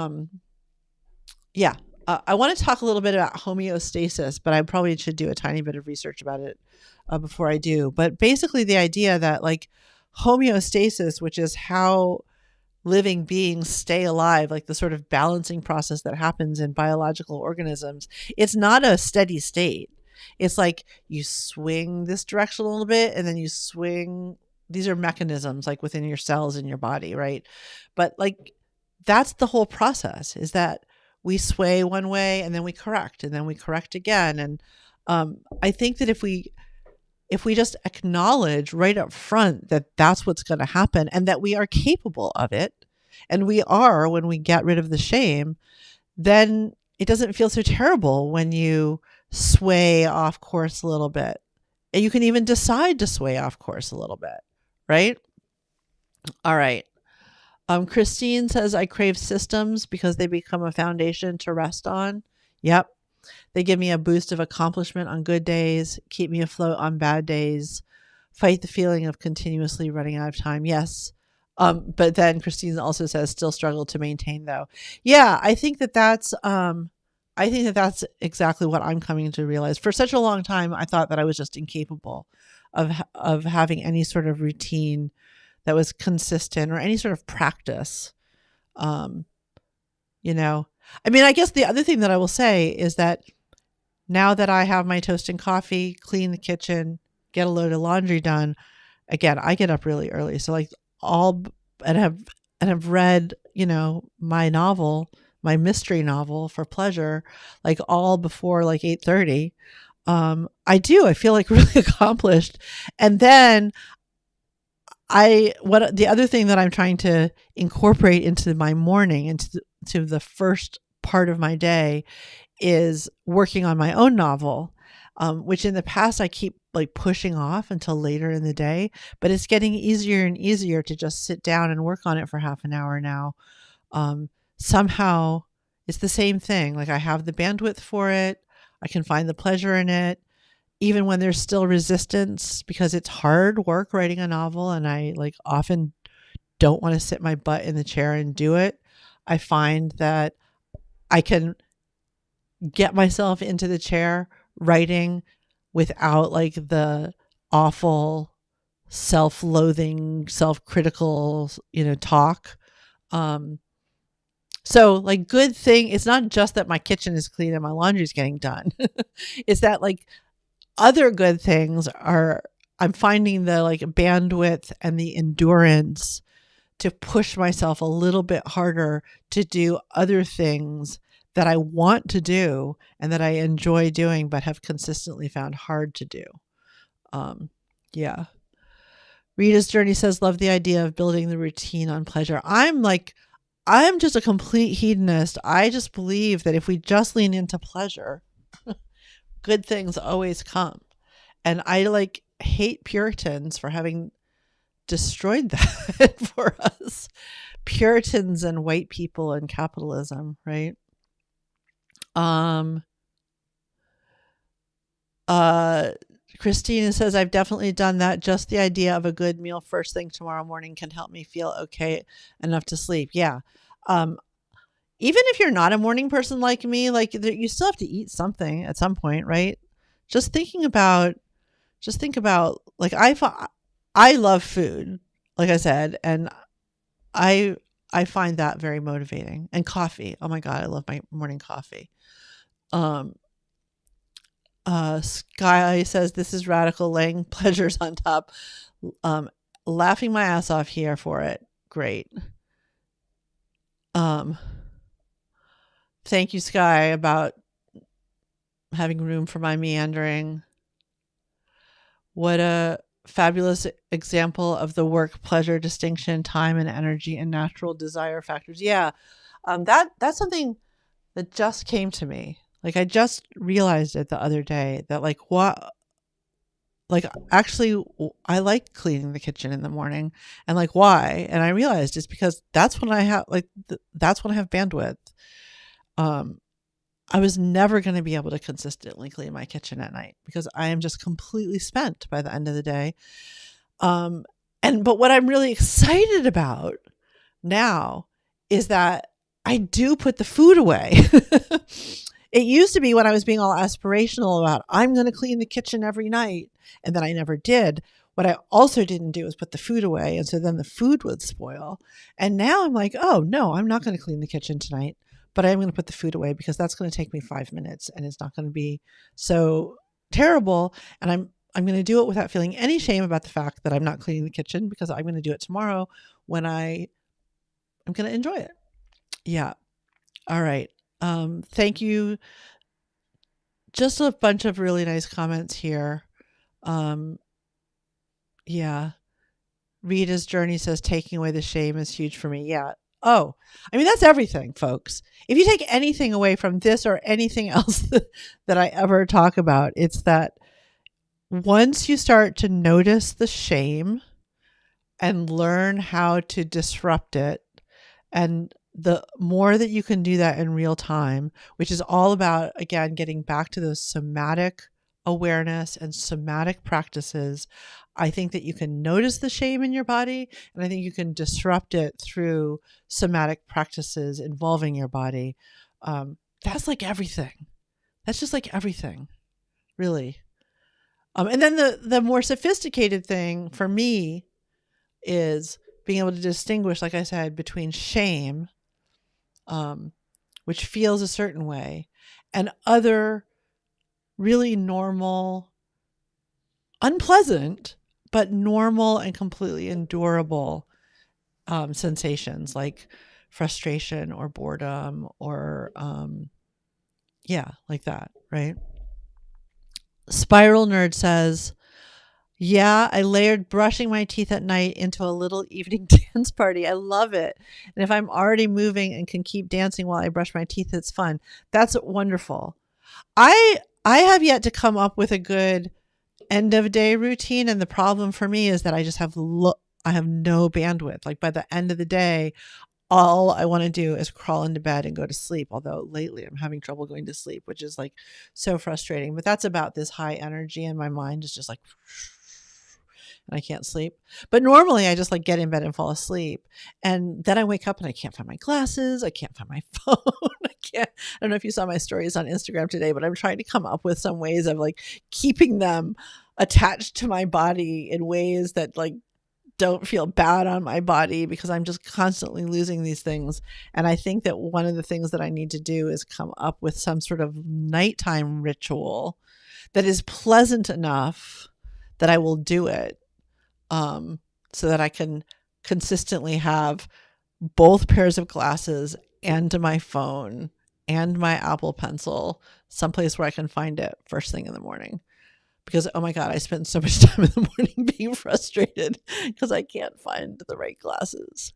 Speaker 1: want to talk a little bit about homeostasis, but I probably should do a tiny bit of research about it before I do. But basically the idea that like homeostasis, which is how living beings stay alive, like the sort of balancing process that happens in biological organisms, it's not a steady state. It's like you swing this direction a little bit and then you swing. These are mechanisms like within your cells in your body, right? But like that's the whole process, is that we sway one way and then we correct and then we correct again. And I think that if we just acknowledge right up front that that's what's going to happen and that we are capable of it, and we are when we get rid of the shame, then it doesn't feel so terrible when you sway off course a little bit. And you can even decide to sway off course a little bit, right? All right. Christine says, I crave systems because they become a foundation to rest on. Yep. They give me a boost of accomplishment on good days, keep me afloat on bad days, fight the feeling of continuously running out of time. Yes. But then Christine also says, still struggle to maintain though. Yeah, I think that's exactly what I'm coming to realize. For such a long time, I thought that I was just incapable of having any sort of routine that was consistent or any sort of practice. Um, you know, I mean, I guess the other thing that I will say is that now that I have my toast and coffee, clean the kitchen, get a load of laundry done, again, I get up really early. So like all and have read, my novel, my mystery novel for pleasure, like all before like 8:30. I feel like really accomplished. And then the other thing that I'm trying to incorporate into my morning, into the first part of my day, is working on my own novel, which in the past I keep like pushing off until later in the day, but it's getting easier and easier to just sit down and work on it for half an hour now. Somehow it's the same thing. Like I have the bandwidth for it. I can find the pleasure in it, even when there's still resistance, because it's hard work writing a novel. And I like often don't want to sit my butt in the chair and do it. I find that I can get myself into the chair writing without like the awful self-loathing, self-critical, talk. So like good thing, it's not just that my kitchen is clean and my laundry is getting done. It's that like other good things are, I'm finding the like bandwidth and the endurance to push myself a little bit harder to do other things that I want to do and that I enjoy doing, but have consistently found hard to do. Yeah. Rita's Journey says, love the idea of building the routine on pleasure. I'm just a complete hedonist. I just believe that if we just lean into pleasure, good things always come. And I like hate Puritans for having destroyed that for us. Puritans and white people and capitalism, right? Christina says, I've definitely done that. Just the idea of a good meal first thing tomorrow morning can help me feel okay enough to sleep. Yeah. Even if you're not a morning person like me, like you still have to eat something at some point, right? Just think about like I love food, like I said, and I find that very motivating. And coffee. Oh my God, I love my morning coffee. Sky says, this is radical, laying pleasures on top. Laughing my ass off here for it. Great. Thank you, Sky, about having room for my meandering. What a fabulous example of the work pleasure distinction, time and energy and natural desire factors. Yeah. That's something that just came to me. Like I just realized it the other day that actually I like cleaning the kitchen in the morning, and like why? And I realized it's because that's when I have bandwidth. I was never going to be able to consistently clean my kitchen at night because I am just completely spent by the end of the day. But what I'm really excited about now is that I do put the food away. It used to be when I was being all aspirational about, I'm going to clean the kitchen every night. And then I never did. What I also didn't do was put the food away. And so then the food would spoil. And now I'm like, oh no, I'm not going to clean the kitchen tonight, but I'm going to put the food away because that's going to take me 5 minutes and it's not going to be so terrible. And I'm going to do it without feeling any shame about the fact that I'm not cleaning the kitchen because I'm going to do it tomorrow when I'm going to enjoy it. Yeah. All right. Thank you. Just a bunch of really nice comments here. Yeah. Rita's Journey says, taking away the shame is huge for me. Yeah. Oh, I mean, that's everything, folks. If you take anything away from this or anything else that I ever talk about, it's that once you start to notice the shame and learn how to disrupt it, and the more that you can do that in real time, which is all about, again, getting back to those somatic awareness and somatic practices, I think that you can notice the shame in your body, and I think you can disrupt it through somatic practices involving your body. That's like everything. That's just like everything, really. And then the more sophisticated thing for me is being able to distinguish, like I said, between shame, which feels a certain way, and other really normal, unpleasant, but normal and completely endurable sensations like frustration or boredom or, like that, right? Spiral Nerd says, yeah, I layered brushing my teeth at night into a little evening dance party. I love it. And if I'm already moving and can keep dancing while I brush my teeth, it's fun. That's wonderful. I have yet to come up with a good end of day routine, and the problem for me is that I just have I have no bandwidth. Like by the end of the day, all I want to do is crawl into bed and go to sleep. Although lately I'm having trouble going to sleep, which is like so frustrating. But that's about this high energy, and my mind is just like, and I can't sleep. But normally I just like get in bed and fall asleep. And then I wake up and I can't find my glasses. I can't find my phone. I don't know if you saw my stories on Instagram today, but I'm trying to come up with some ways of like keeping them attached to my body in ways that like don't feel bad on my body, because I'm just constantly losing these things. And I think that one of the things that I need to do is come up with some sort of nighttime ritual that is pleasant enough that I will do it, so that I can consistently have both pairs of glasses and my phone and my Apple Pencil someplace where I can find it first thing in the morning. Because, oh my God, I spend so much time in the morning being frustrated because I can't find the right glasses.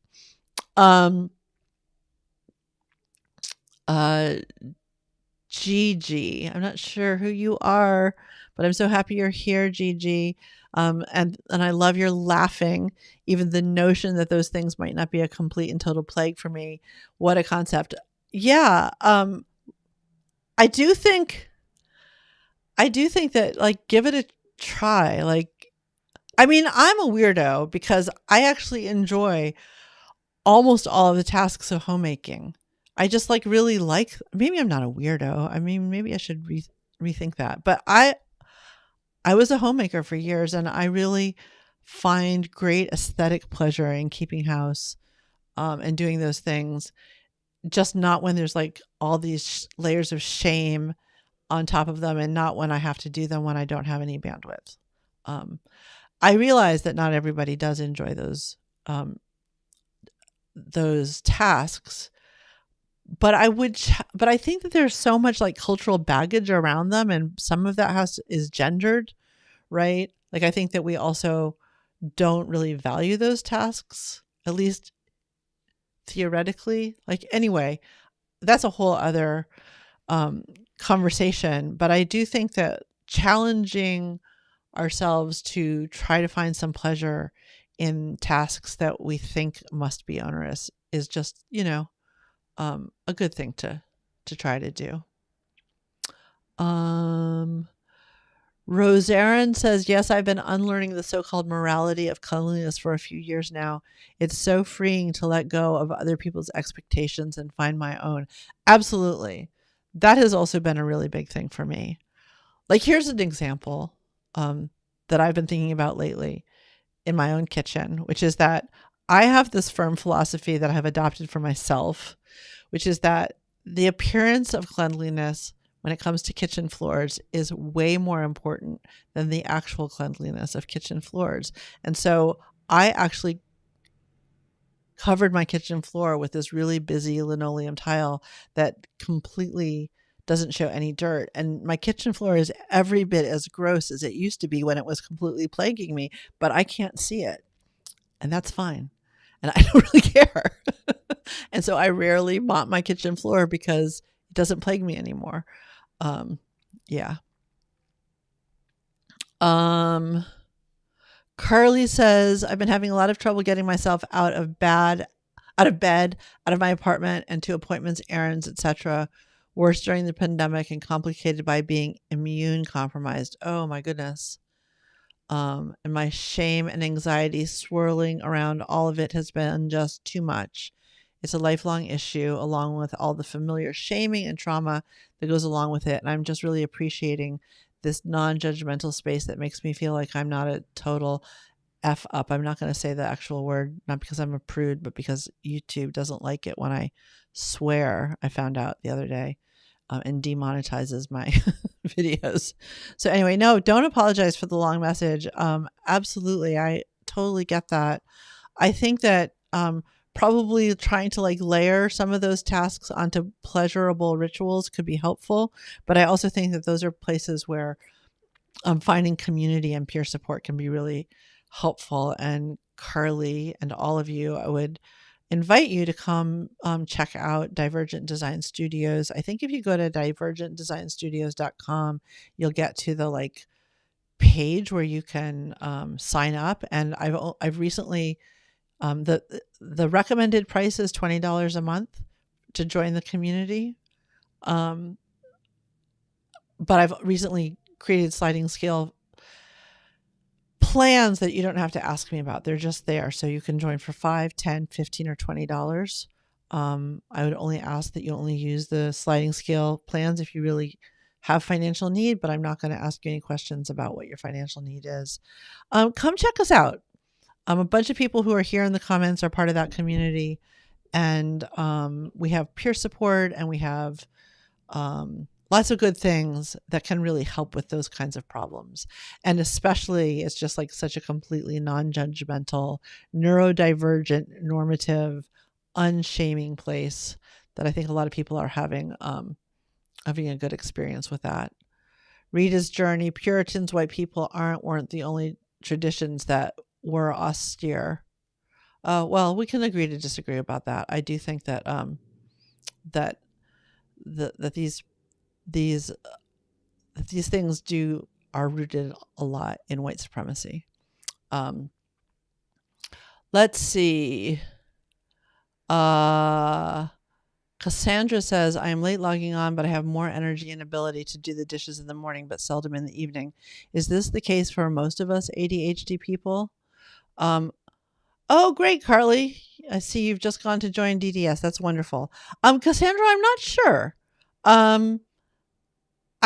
Speaker 1: Gigi, I'm not sure who you are, but I'm so happy you're here, Gigi. And I love your laughing. Even the notion that those things might not be a complete and total plague for me. What a concept. Yeah. I do think that like, give it a try. Like, I mean, I'm a weirdo because I actually enjoy almost all of the tasks of homemaking. I just like really like, maybe I'm not a weirdo. I mean, maybe I should rethink that, but I was a homemaker for years, and I really find great aesthetic pleasure in keeping house, and doing those things, just not when there's like all these layers of shame on top of them, and not when I have to do them when I don't have any bandwidth. I realize that not everybody does enjoy those tasks, but I think that there's so much like cultural baggage around them, and some of that is gendered, right? Like I think that we also don't really value those tasks, at least theoretically. Like anyway, that's a whole other conversation, but I do think that challenging ourselves to try to find some pleasure in tasks that we think must be onerous is just, a good thing to try to do. Rose Aaron says, yes, I've been unlearning the so-called morality of cleanliness for a few years now. It's so freeing to let go of other people's expectations and find my own. Absolutely. That has also been a really big thing for me. Like, here's an example that I've been thinking about lately in my own kitchen, which is that I have this firm philosophy that I have adopted for myself, which is that the appearance of cleanliness when it comes to kitchen floors is way more important than the actual cleanliness of kitchen floors. And so I actually covered my kitchen floor with this really busy linoleum tile that completely doesn't show any dirt. And my kitchen floor is every bit as gross as it used to be when it was completely plaguing me, but I can't see it. And that's fine. And I don't really care. And so I rarely mop my kitchen floor because it doesn't plague me anymore. Yeah. Carly says, I've been having a lot of trouble getting myself out of bed, out of my apartment, and to appointments, errands, etc. Worse during the pandemic and complicated by being immune compromised. Oh my goodness. And my shame and anxiety swirling around all of it has been just too much. It's a lifelong issue, along with all the familiar shaming and trauma that goes along with it. And I'm just really appreciating this non-judgmental space that makes me feel like I'm not a total F up. I'm not going to say the actual word, not because I'm a prude, but because YouTube doesn't like it when I swear, I found out the other day, and demonetizes my videos. So anyway, no, don't apologize for the long message. Absolutely. I totally get that. I think that probably trying to like layer some of those tasks onto pleasurable rituals could be helpful. But I also think that those are places where finding community and peer support can be really helpful. And Carly and all of you, I would invite you to come check out Divergent Design Studios. I think if you go to divergentdesignstudios.com, you'll get to the like page where you can sign up. And I've recently the recommended price is $20 a month to join the community. But I've recently created sliding scale plans that you don't have to ask me about. They're just there. So you can join for $5, $10, $15, or $20. I would only ask that you only use the sliding scale plans if you really have financial need, but I'm not going to ask you any questions about what your financial need is. Come check us out. A bunch of people who are here in the comments are part of that community. And we have peer support, and we have lots of good things that can really help with those kinds of problems. And especially, it's just like such a completely non-judgmental, neurodivergent, normative, unshaming place that I think a lot of people are having a good experience with that. Rita's journey, Puritans, white people weren't the only traditions that were austere. Well, we can agree to disagree about that. I do think that that these things are rooted a lot in white supremacy. Let's see. Cassandra says, I am late logging on, but I have more energy and ability to do the dishes in the morning, but seldom in the evening. Is this the case for most of us ADHD people? Oh, great, Carly. I see you've just gone to join DDS. That's wonderful. Cassandra, I'm not sure.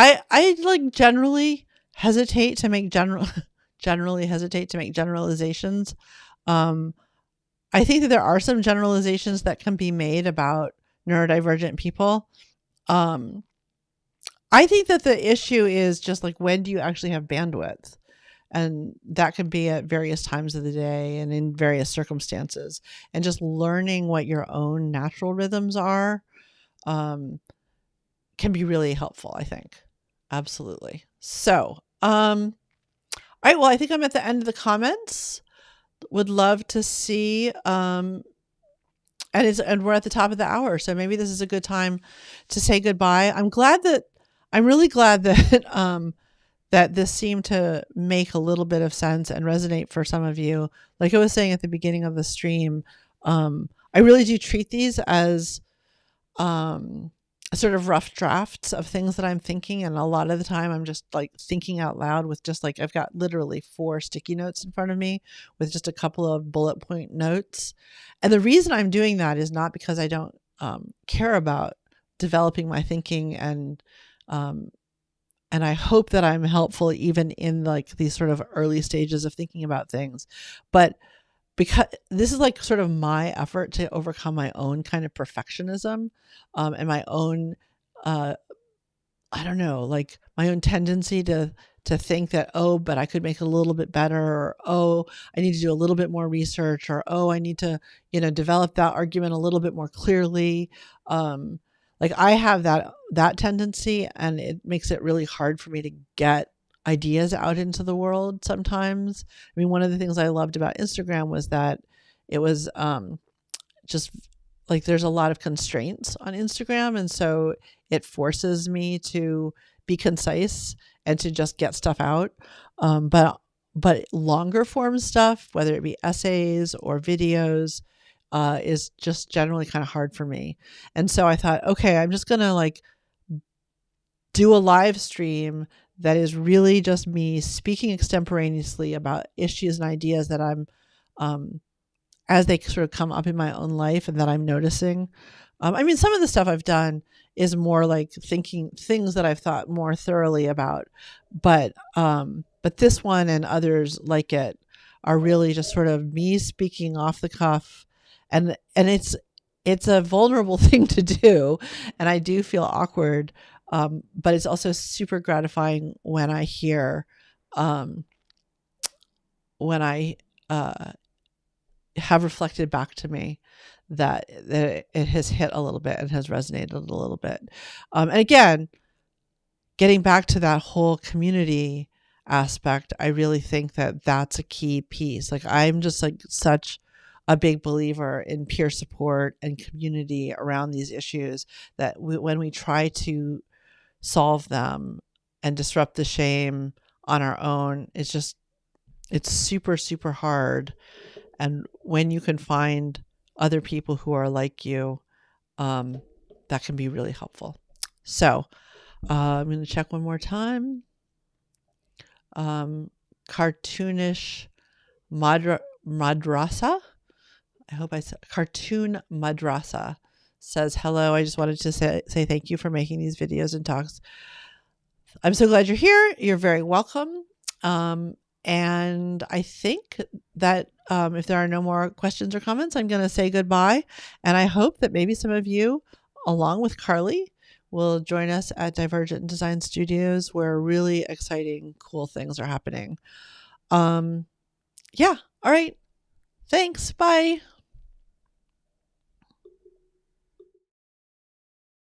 Speaker 1: I like generally hesitate to make generalizations. I think that there are some generalizations that can be made about neurodivergent people. I think that the issue is just like, when do you actually have bandwidth? And that can be at various times of the day and in various circumstances. And just learning what your own natural rhythms are can be really helpful, I think. Absolutely. So, all right. Well, I think I'm at the end of the comments. Would love to see, and we're at the top of the hour, so maybe this is a good time to say goodbye. I'm really glad that that this seemed to make a little bit of sense and resonate for some of you. Like I was saying at the beginning of the stream, I really do treat these as sort of rough drafts of things that I'm thinking. And a lot of the time I'm just like thinking out loud with just like, I've got literally 4 sticky notes in front of me with just a couple of bullet point notes. And the reason I'm doing that is not because I don't care about developing my thinking, and I hope that I'm helpful even in like these sort of early stages of thinking about things. But because this is like sort of my effort to overcome my own kind of perfectionism, and my own, I don't know, like my own tendency to think that, oh, but I could make it a little bit better, or, oh, I need to do a little bit more research, or, oh, I need to, develop that argument a little bit more clearly. Like I have that tendency, and it makes it really hard for me to get ideas out into the world sometimes. I mean, one of the things I loved about Instagram was that it was just like there's a lot of constraints on Instagram, and so it forces me to be concise and to just get stuff out. But longer form stuff, whether it be essays or videos, is just generally kind of hard for me. And so I thought, okay, I'm just gonna like do a live stream that is really just me speaking extemporaneously about issues and ideas that I'm, as they sort of come up in my own life and that I'm noticing. I mean, some of the stuff I've done is more like thinking things that I've thought more thoroughly about, but this one and others like it are really just sort of me speaking off the cuff, and it's a vulnerable thing to do, and I do feel awkward, but it's also super gratifying when I hear, when I have reflected back to me that it has hit a little bit and has resonated a little bit. And again, getting back to that whole community aspect, I really think that that's a key piece. Like, I'm just like such a big believer in peer support and community around these issues, that when we try to solve them and disrupt the shame on our own, it's super, super hard. And when you can find other people who are like you, that can be really helpful. So I'm going to check one more time. Cartoonish Madrasa. I hope I said Cartoon Madrasa says, hello. I just wanted to say thank you for making these videos and talks. I'm so glad you're here. You're very welcome. And I think that if there are no more questions or comments, I'm going to say goodbye. And I hope that maybe some of you, along with Carly, will join us at Divergent Design Studios, where really exciting, cool things are happening. Yeah. All right. Thanks. Bye.